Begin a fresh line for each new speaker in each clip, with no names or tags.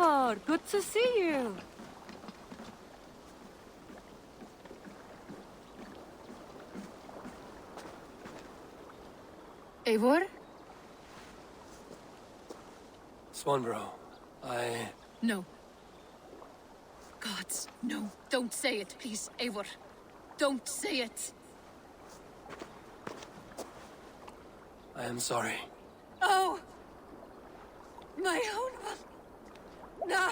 Eivor, good to see you.
Eivor?
Swanborough,
No. Gods, no. Don't say it, please, Eivor. Don't say it.
I am sorry.
Oh! My own one. No!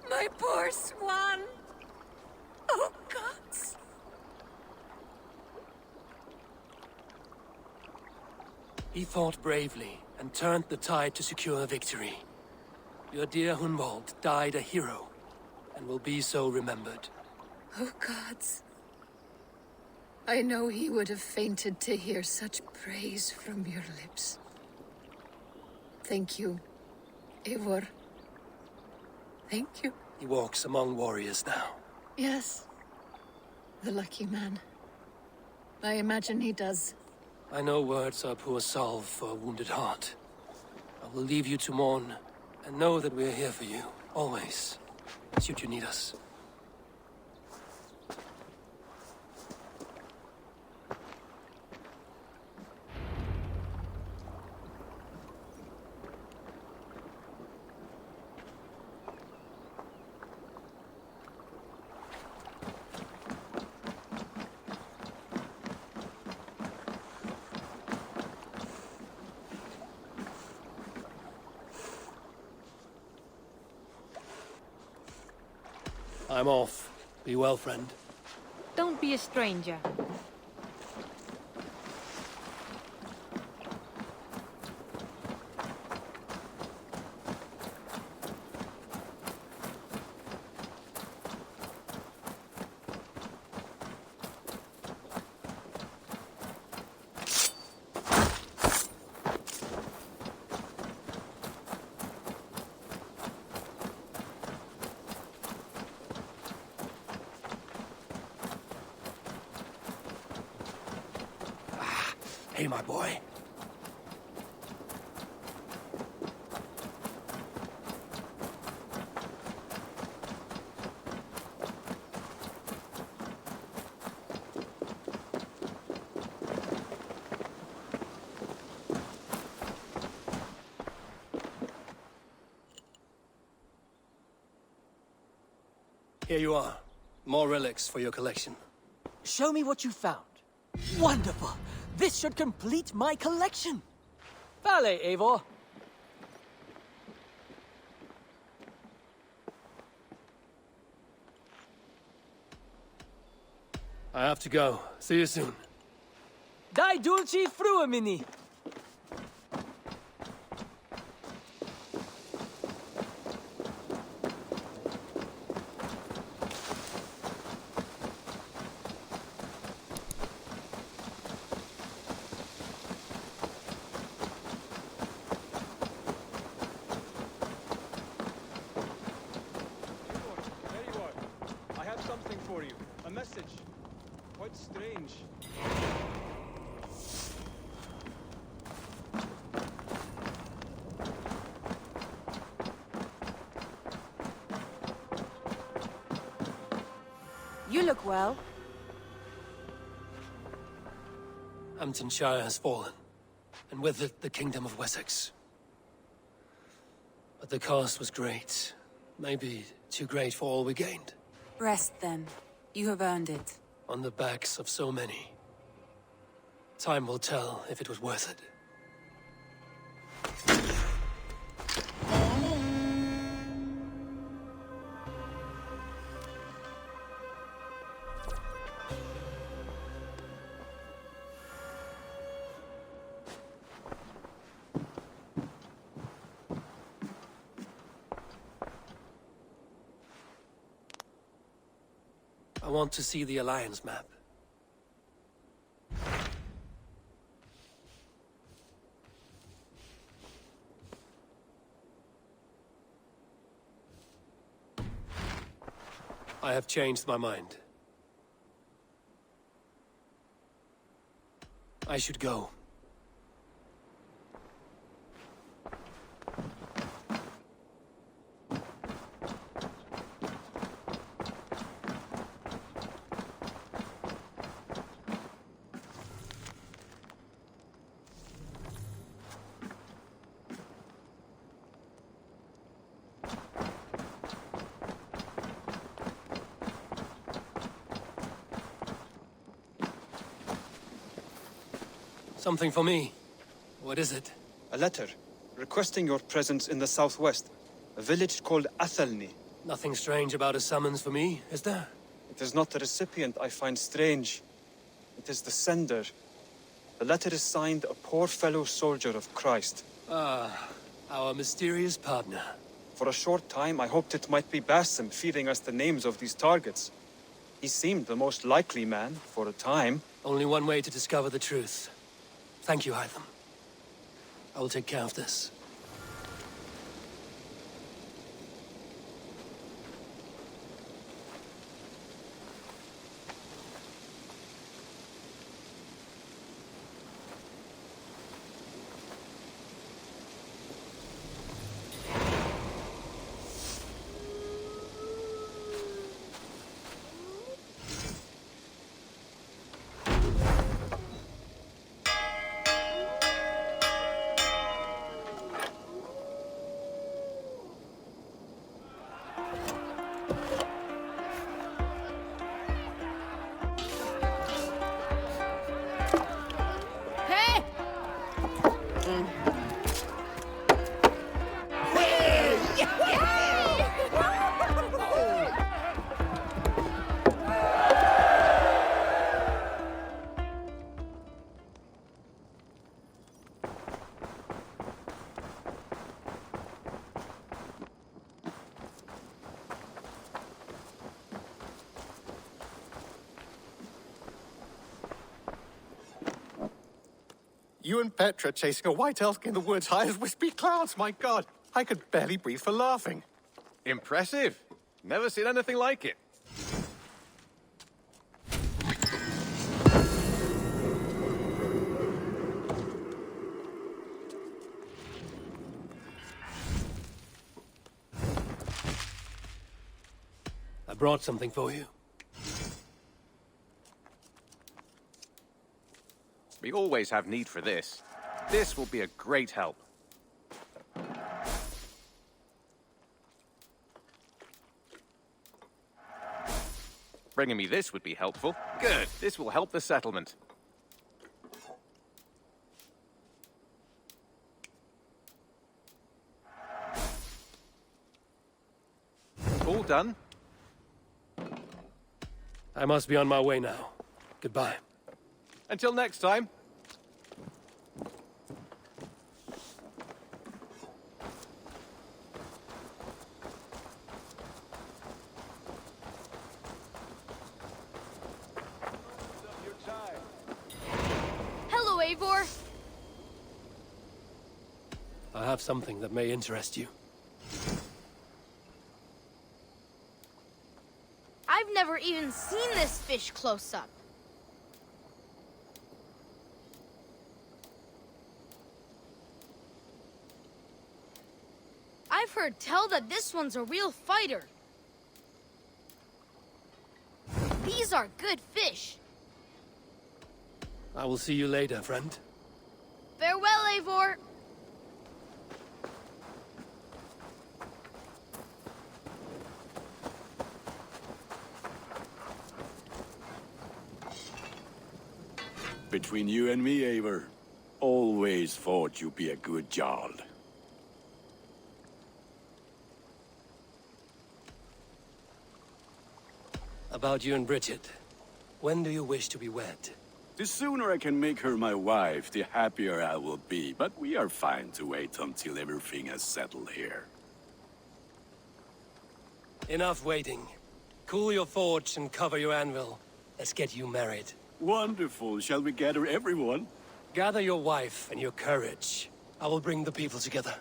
My poor swan! Oh, gods!
He fought bravely and turned the tide to secure victory. Your dear Hunwald died a hero, and will be so remembered.
Oh, gods. I know he would have fainted to hear such praise from your lips. Thank you, Eivor. Thank you.
He walks among warriors now.
Yes. The lucky man. I imagine he does.
I know words are poor salve for a wounded heart. I will leave you to mourn, and know that we are here for you, always, should you need us. I'm off. Be well, friend.
Don't be a stranger.
Hey, my boy. Here you are. More relics for your collection.
Show me what you found. Wonderful! This should complete my collection! Vale, Eivor.
I have to go. See you soon.
Dai dulci fruemini!
You look well.
Hamptonshire has fallen, and with it the kingdom of Wessex. But the cost was great. Maybe too great for all we gained.
Rest then. You have earned it.
On the backs of so many. Time will tell if it was worth it. I want to see the Alliance map. I have changed my mind. I should go. Something for me. What is it?
A letter requesting your presence in the southwest, a village called Athelney.
Nothing strange about a summons for me, is there?
It is not the recipient I find strange. It is the sender. The letter is signed a poor fellow soldier of Christ.
Ah, our mysterious partner.
For a short time, I hoped it might be Basim feeding us the names of these targets. He seemed the most likely man, for a time.
Only one way to discover the truth. Thank you, Hytham. I will take care of this.
You and Petra chasing a white elk in the woods high as wispy clouds, my god! I could barely breathe for laughing.
Impressive. Never seen anything like it.
I brought something for you.
We always have need for this. This will be a great help. Bringing me this would be helpful. Good. This will help the settlement. All done?
I must be on my way now. Goodbye.
Until next time.
Hello, Eivor.
I have something that may interest you.
I've never even seen this fish close up. I've heard tell that this one's a real fighter. These are good fish.
I will see you later, friend.
Farewell, Eivor.
Between you and me, Eivor, always thought you'd be a good Jarl.
About you and Bridget. When do you wish to be wed?
The sooner I can make her my wife, the happier I will be. But we are fine to wait until everything has settled here.
Enough waiting. Cool your forge and cover your anvil. Let's get you married.
Wonderful. Shall we gather everyone?
Gather your wife and your courage. I will bring the people together.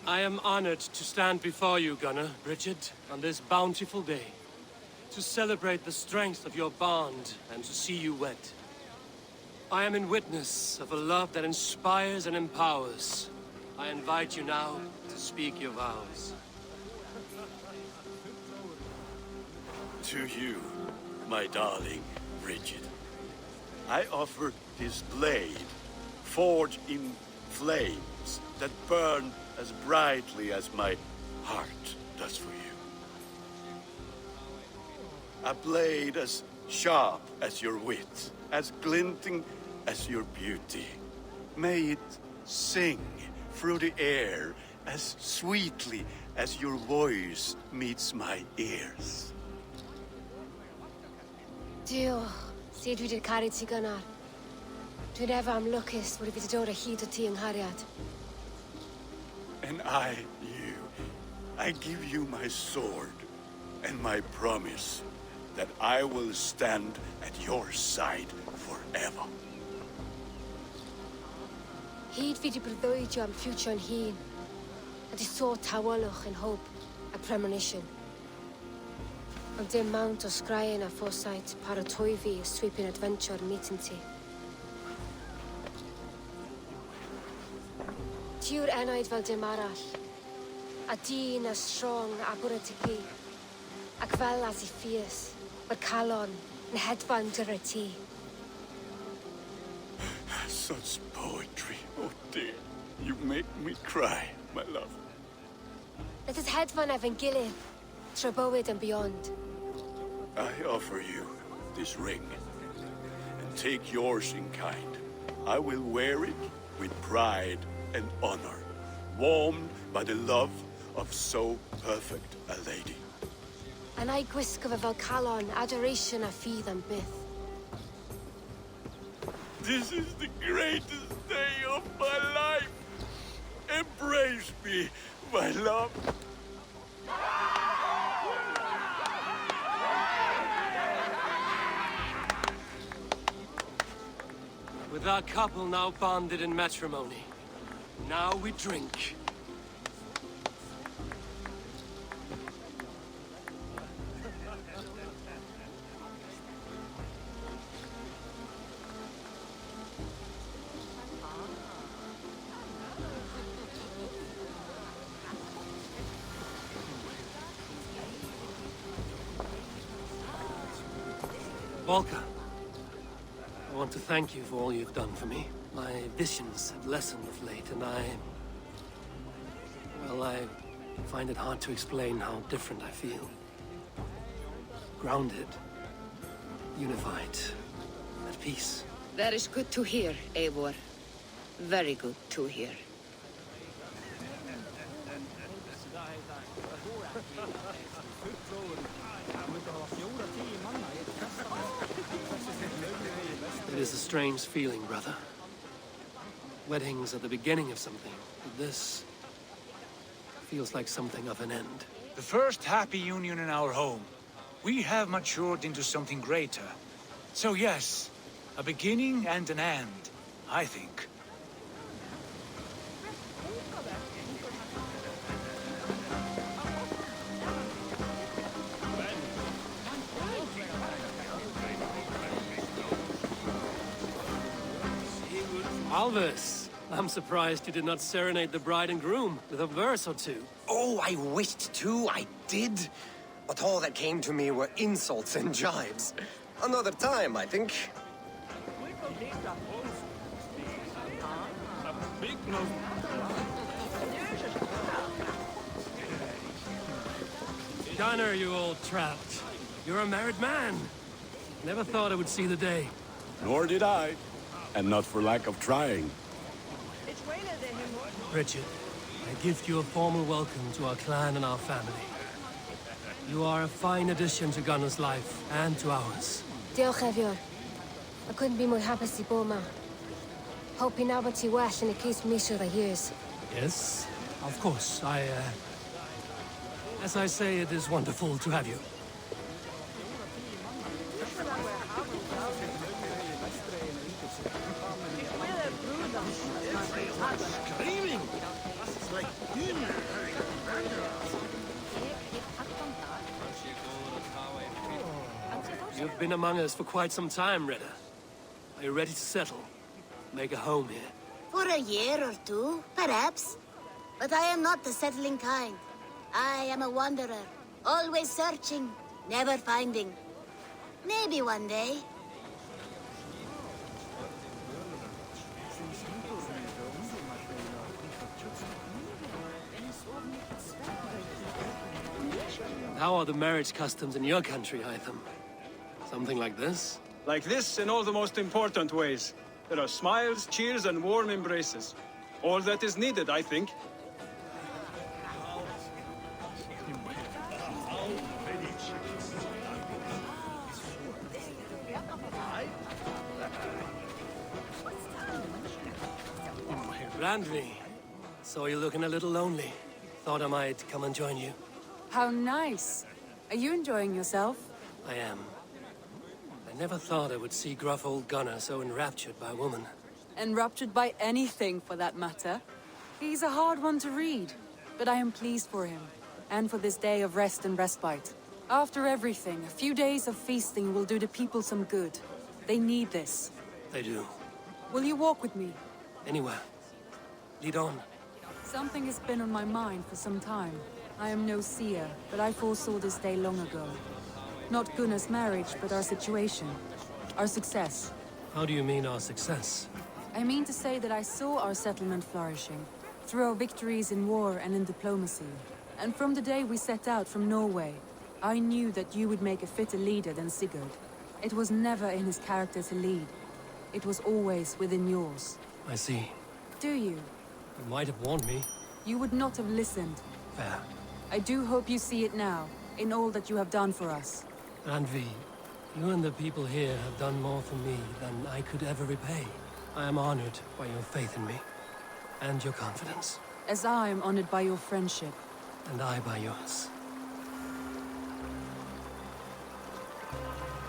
I am honored to stand before you, Gunnar, Bridget, on this bountiful day, to celebrate the strength of your bond and to see you wed. I am in witness of a love that inspires and empowers. I invite you now to speak your vows.
To you, my darling Bridget, I offer this blade, forged in flames that burn as brightly as my heart does for you. A blade as sharp as your wit, as glinting as your beauty. May it sing through the air as sweetly as your voice meets my ears.
Dio, sed vi det karit sig gunnar. Du never am luckiest, what if it's door a heat of tea and harriet?
And I give you my sword and my promise that I will stand at your side forever.
Heed vi de brydwydio am future and heen. A de so tawalwch and hope, a premonition. Am dim mount o sgraen a foresight, paratoi fi a sweeping adventure meeting ti. Tiwr enaid fel dim arall. A dyn as strong a bwra ti gi. Ac fel as I fierce, mae'r calon yn hedfan dyr y ti.
Such poetry, oh dear. You make me cry, my love.
Let us hedfan efo'n gilydd, trwy bywyd and beyond.
I offer you this ring, and take yours in kind. I will wear it with pride and honor, warmed by the love of so perfect a lady.
And I gwisgo fe fel calon, adoration a ffydd am byth.
This is the greatest day of my life. Embrace me, my love.
With our couple now bonded in matrimony, now we drink. Volker, I want to thank you for all you've done for me. My visions have lessened of late, and I find it hard to explain how different I feel. Grounded, unified, at peace.
That is good to hear, Eivor. Very good to hear.
It is a strange feeling, brother. Weddings are the beginning of something, but this feels like something of an end.
The first happy union in our home. We have matured into something greater. So yes, a beginning and an end, I think.
Alvis, I'm surprised you did not serenade the bride and groom with a verse or two.
Oh, I wished to, I did. But all that came to me were insults and jibes. Another time, I think.
Gunnar, you old trout. You're a married man. Never thought I would see the day.
Nor did I. And not for lack of trying.
Richard, I gift you a formal welcome to our clan and our family. You are a fine addition to Gunnar's life and to ours.
Diolch, Eivor. I couldn't be more happy to be ma. Hoping now but you well in a case measure the years.
Yes, of course. As I say, it is wonderful to have you.
Screaming! It's like
You've been among us for quite some time, Redda. Are you ready to settle? Make a home here?
For a year or two, perhaps. But I am not the settling kind. I am a wanderer, always searching, never finding. Maybe one day.
How are the marriage customs in your country, Hytham? Something like this?
Like this in all the most important ways. There are smiles, cheers, and warm embraces. All that is needed, I think.
Randvi, saw you looking a little lonely. Thought I might come and join you.
How nice. Are you enjoying yourself?
I am. I never thought I would see gruff old Gunnar so enraptured by a woman.
Enraptured by anything, for that matter. He's a hard one to read, but I am pleased for him, and for this day of rest and respite. After everything, a few days of feasting will do the people some good. They need this.
They do.
Will you walk with me?
Anywhere. Lead on.
Something has been on my mind for some time. I am no seer, but I foresaw this day long ago. Not Gunnar's marriage, but our situation. Our success.
How do you mean our success?
I mean to say that I saw our settlement flourishing, through our victories in war and in diplomacy. And from the day we set out from Norway, I knew that you would make a fitter leader than Sigurd. It was never in his character to lead. It was always within yours.
I see.
Do you?
You might have warned me.
You would not have listened.
Fair.
I do hope you see it now, in all that you have done for us.
Randvi, you and the people here have done more for me than I could ever repay. I am honored by your faith in me, and your confidence.
As I am honored by your friendship.
And I by yours.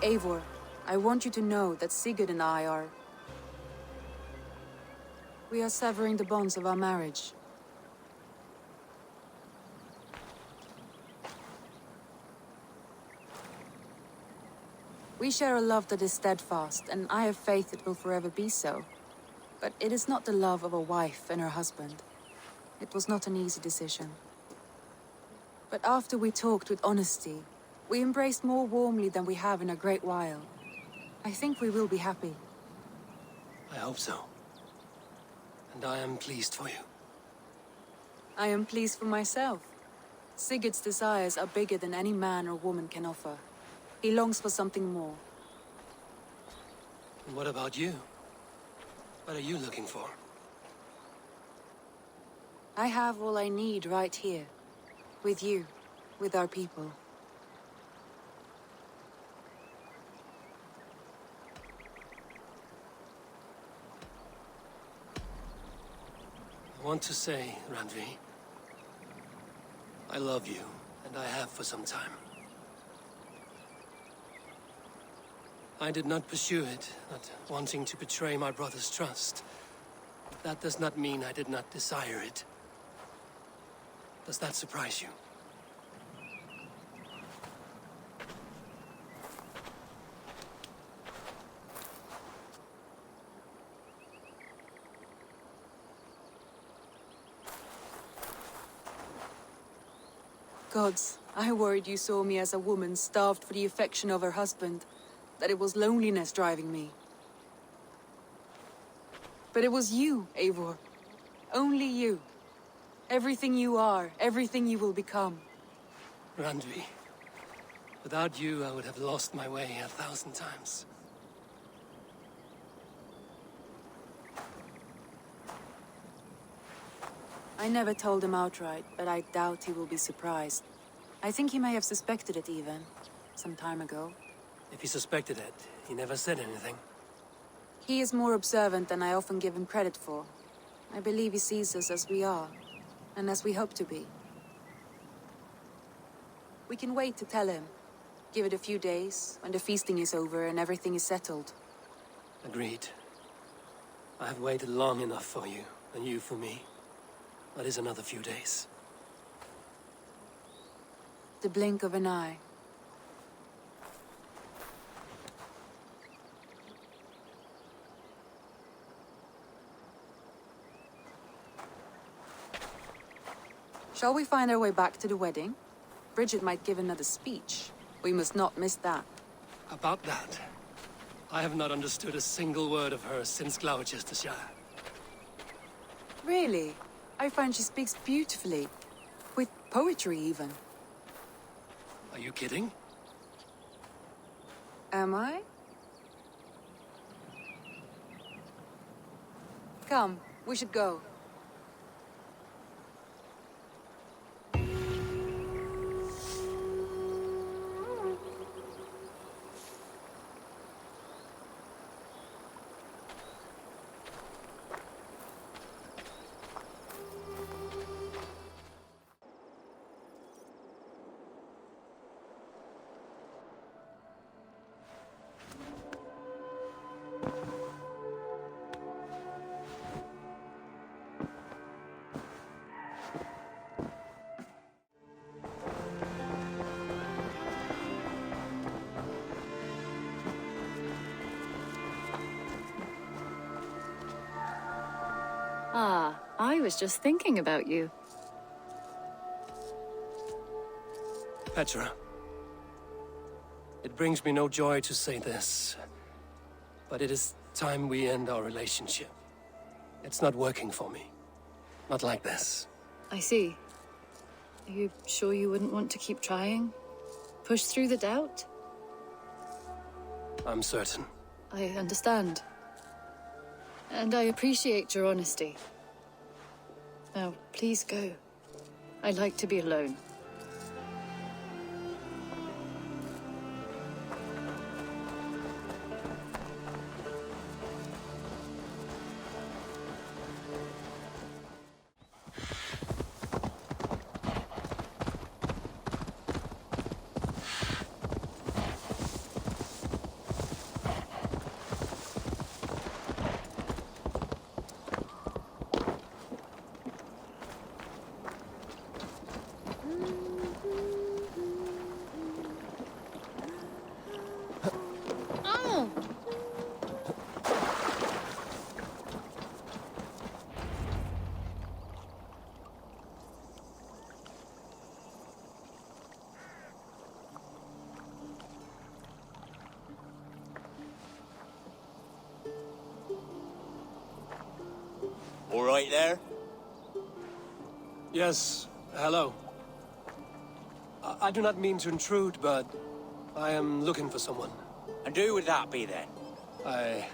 Eivor, I want you to know that Sigurd and I are... We are severing the bonds of our marriage. We share a love that is steadfast, and I have faith it will forever be so. But it is not the love of a wife and her husband. It was not an easy decision. But after we talked with honesty, we embraced more warmly than we have in a great while. I think we will be happy.
I hope so. And I am pleased for you.
I am pleased for myself. Sigurd's desires are bigger than any man or woman can offer. He longs for something more.
And what about you? What are you looking for?
I have all I need right here. With you. With our people.
I want to say, Randvi, I love you, and I have for some time. I did not pursue it, not wanting to betray my brother's trust. That does not mean I did not desire it. Does that surprise you?
Gods, I worried you saw me as a woman starved for the affection of her husband. That it was loneliness driving me. But it was you, Eivor. Only you. Everything you are, everything you will become.
Randvi, without you I would have lost my way 1,000 times.
I never told him outright, but I doubt he will be surprised. I think he may have suspected it even, some time ago.
If he suspected it, he never said anything.
He is more observant than I often give him credit for. I believe he sees us as we are, and as we hope to be. We can wait to tell him. Give it a few days, when the feasting is over and everything is settled.
Agreed. I have waited long enough for you, and you for me. That is another few days.
The blink of an eye. Shall we find our way back to the wedding? Bridget might give another speech. We must not miss that.
About that, I have not understood a single word of hers since Gloucestershire.
Really? I find she speaks beautifully. With poetry, even.
Are you kidding?
Am I? Come, we should go.
Ah, I was just thinking about you.
Petra, it brings me no joy to say this, but it is time we end our relationship. It's not working for me. Not like this.
I see. Are you sure you wouldn't want to keep trying? Push through the doubt?
I'm certain.
I understand. And I appreciate your honesty. Now, please go. I like to be alone.
All right there?
Yes, hello. I do not mean to intrude, but I am looking for someone.
And who would that be then?
I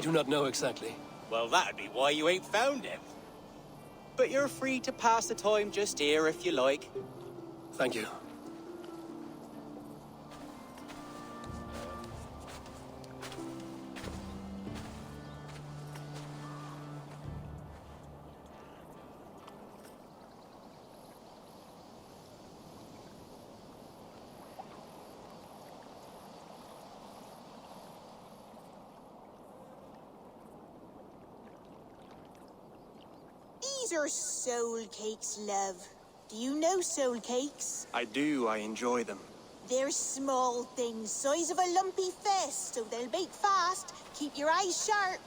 do not know exactly.
Well, that'd be why you ain't found him. But you're free to pass the time just here if you like.
Thank you.
These are soul cakes, love. Do you know soul cakes?
I do. I enjoy them.
They're small things, size of a lumpy fist, so they'll bake fast. Keep your eyes sharp.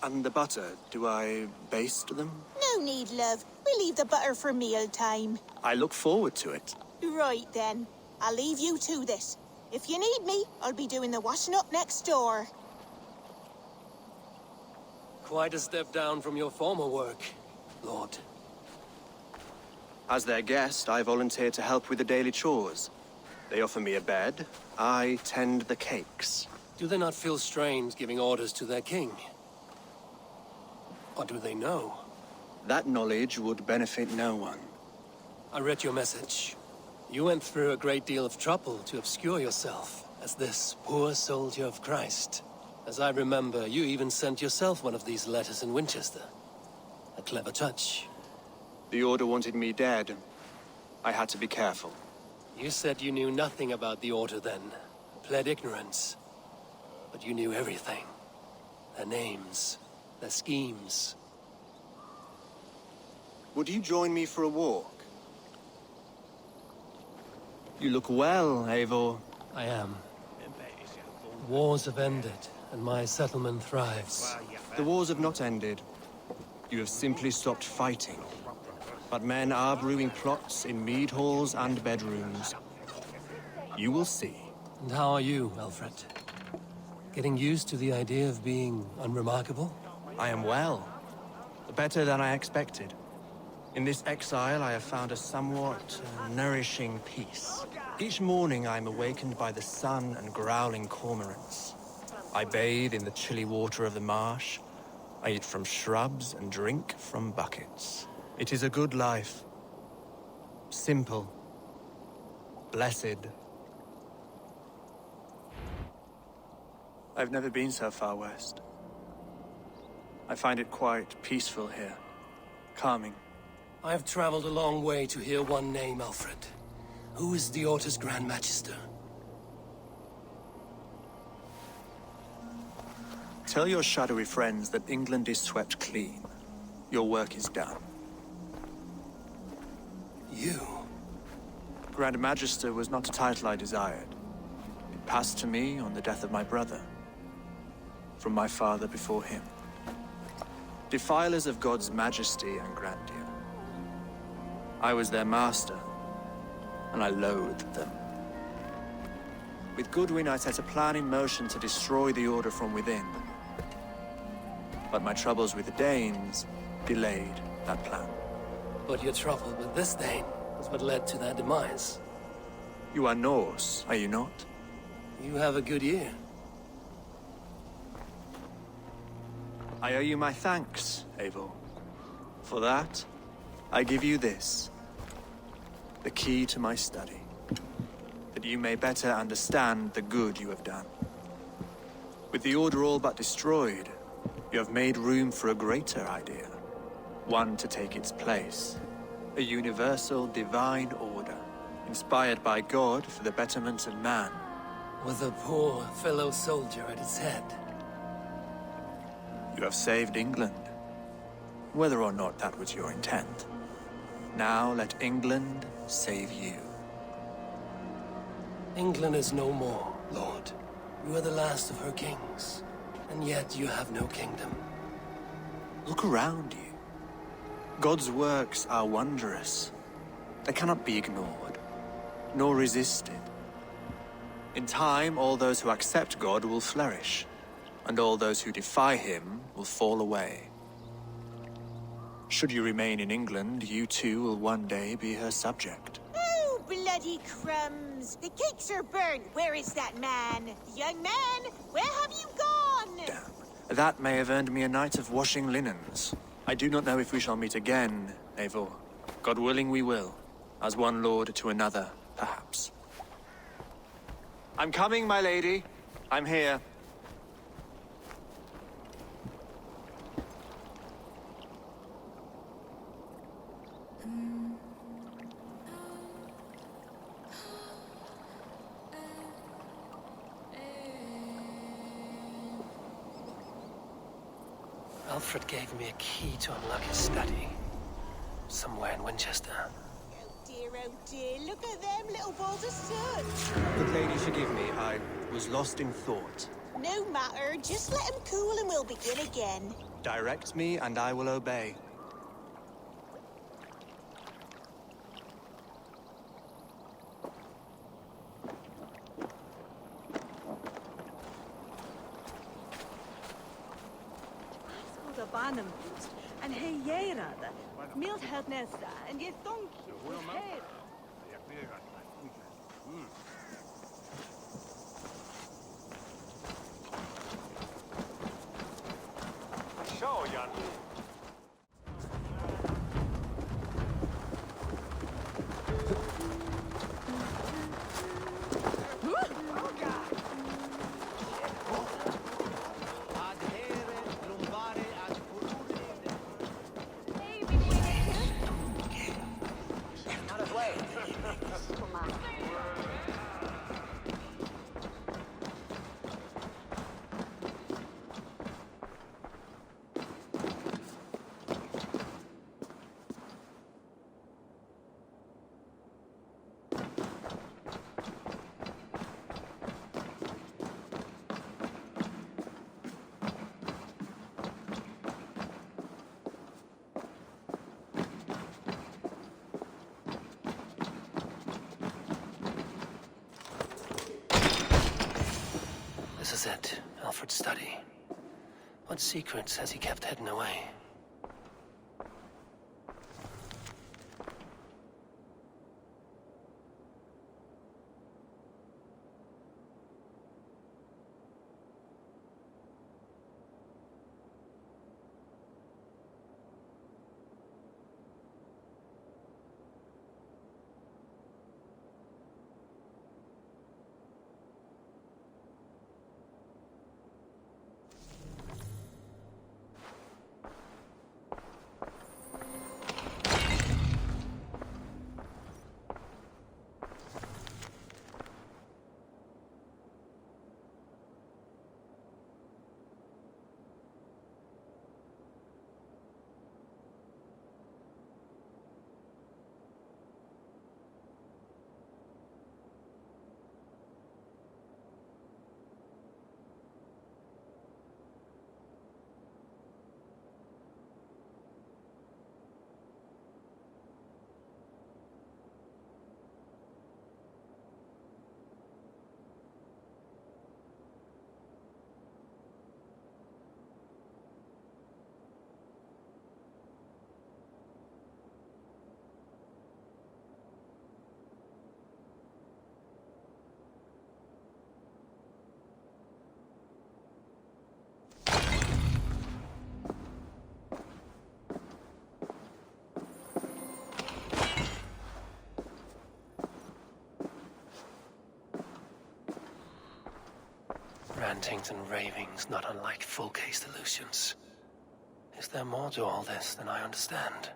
And the butter, do I baste them?
No need, love. We'll leave the butter for mealtime.
I look forward to it.
Right then. I'll leave you to this. If you need me, I'll be doing the washing up next door.
Quite a step down from your former work, Lord.
As their guest, I volunteer to help with the daily chores. They offer me a bed. I tend the cakes.
Do they not feel strange giving orders to their king? Or do they know?
That knowledge would benefit no one.
I read your message. You went through a great deal of trouble to obscure yourself as this poor soldier of Christ. As I remember, you even sent yourself one of these letters in Winchester. A clever touch.
The Order wanted me dead. I had to be careful.
You said you knew nothing about the Order then. Pled ignorance. But you knew everything. Their names, their schemes.
Would you join me for a walk? You look well, Eivor.
I am. Wars have ended, and my settlement thrives.
The wars have not ended. You have simply stopped fighting.
But men are brewing plots in mead halls and bedrooms. You will see.
And how are you, Alfred? Getting used to the idea of being unremarkable?
I am well. Better than I expected. In this exile, I have found a somewhat nourishing peace. Each morning, I am awakened by the sun and growling cormorants. I bathe in the chilly water of the marsh. I eat from shrubs and drink from buckets. It is a good life. Simple. Blessed.
I've never been so far west. I find it quite peaceful here. Calming.
I've traveled a long way to hear one name, Alfred. Who is the Orta's Grand Magister?
Tell your shadowy friends that England is swept clean. Your work is done.
You?
Grand Magister was not a title I desired. It passed to me on the death of my brother. From my father before him. Defilers of God's majesty and grandeur. I was their master, and I loathed them. With Goodwin, I set a plan in motion to destroy the Order from within. But my troubles with the Danes delayed that plan.
But your trouble with this Dane was what led to their demise.
You are Norse, are you not?
You have a good ear.
I owe you my thanks, Eivor. For that, I give you this. The key to my study. That you may better understand the good you have done. With the Order all but destroyed, you have made room for a greater idea. One to take its place. A universal divine order, inspired by God for the betterment of man.
With a poor fellow soldier at its head.
You have saved England, whether or not that was your intent. Now let England save you.
England is no more, Lord. You are the last of her kings, and yet you have no kingdom.
Look around you. God's works are wondrous. They cannot be ignored, nor resisted. In time, all those who accept God will flourish, and all those who defy him will fall away. Should you remain in England, you too will one day be her subject.
Oh, bloody crumbs! The cakes are burnt. Where is that man? Young man, where have you gone?
Damn. That may have earned me a night of washing linens. I do not know if we shall meet again, Eivor. God willing, we will. As one lord to another, perhaps. I'm coming, my lady. I'm here.
Alfred gave me a key to unlock his study. Somewhere in Winchester.
Oh dear, look at them little balls of soot.
Good lady, forgive me. I was lost in thought.
No matter, just let them cool and we'll begin again.
Direct me and I will obey.
En hij jägrade. Milt het nästa. En det donkey.
was it, Alfred's study? What secrets has he kept hidden away? Rantings and ravings not unlike full-cased illusions. Is there more to all this than I understand?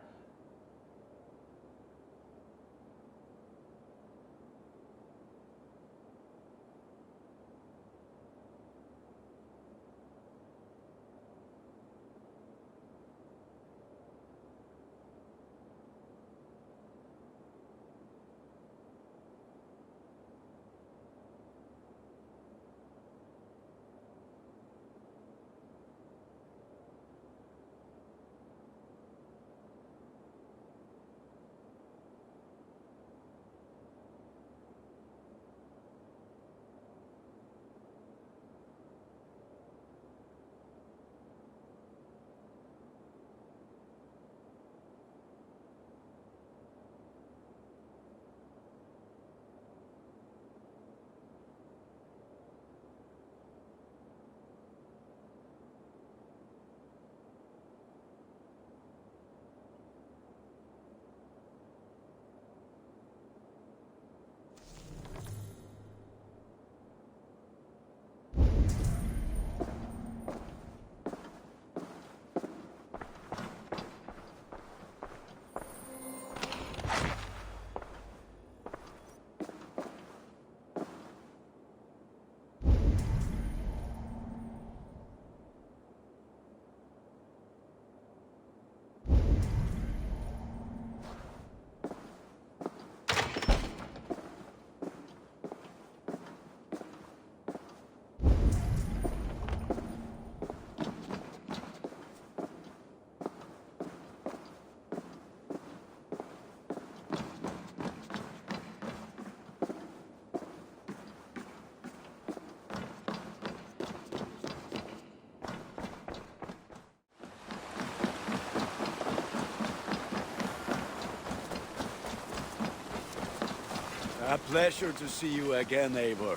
A pleasure to see you again, Eivor.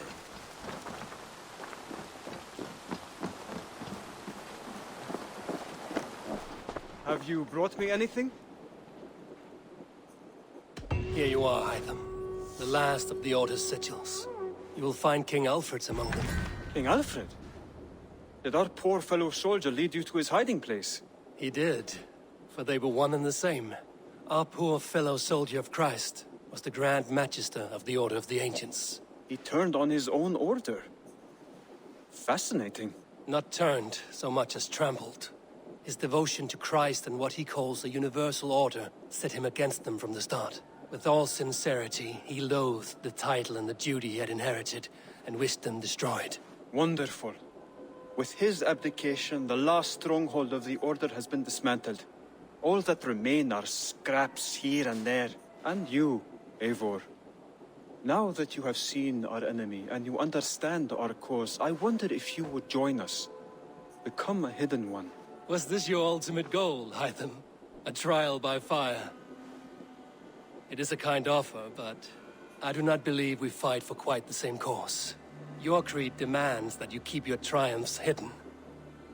Have you brought me anything?
Here you are, Hytham. The last of the Order's sigils. You will find King Alfred's among them.
King Alfred? Did our poor fellow soldier lead you to his hiding place?
He did, for they were one and the same. Our poor fellow soldier of Christ was the Grand Magister of the Order of the Ancients.
He turned on his own order. Fascinating.
Not turned so much as trampled. His devotion to Christ and what he calls a universal order set him against them from the start. With all sincerity, he loathed the title and the duty he had inherited, and wished them destroyed.
Wonderful. With his abdication, the last stronghold of the Order has been dismantled. All that remain are scraps here and there. And you, Eivor. Now that you have seen our enemy and you understand our cause, I wonder if you would join us. Become a hidden one.
Was this your ultimate goal, Hytham? A trial by fire? It is a kind offer, but I do not believe we fight for quite the same cause. Your creed demands that you keep your triumphs hidden.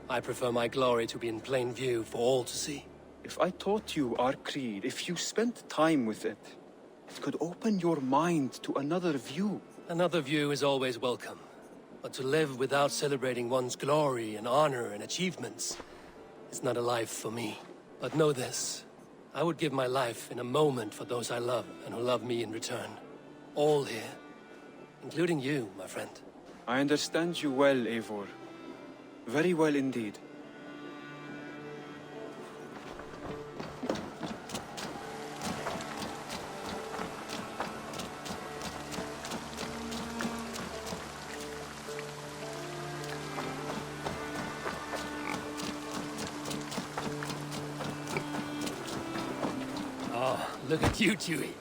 I prefer my glory to be in plain view for all to see.
If I taught you our creed, if you spent time with it, it could open your mind to another view.
Another view is always welcome. But to live without celebrating one's glory and honor and achievements is not a life for me. But know this, I would give my life in a moment for those I love and who love me in return. All here, including you, my friend.
I understand you well, Eivor. Very well indeed.
Look at you, Chewie.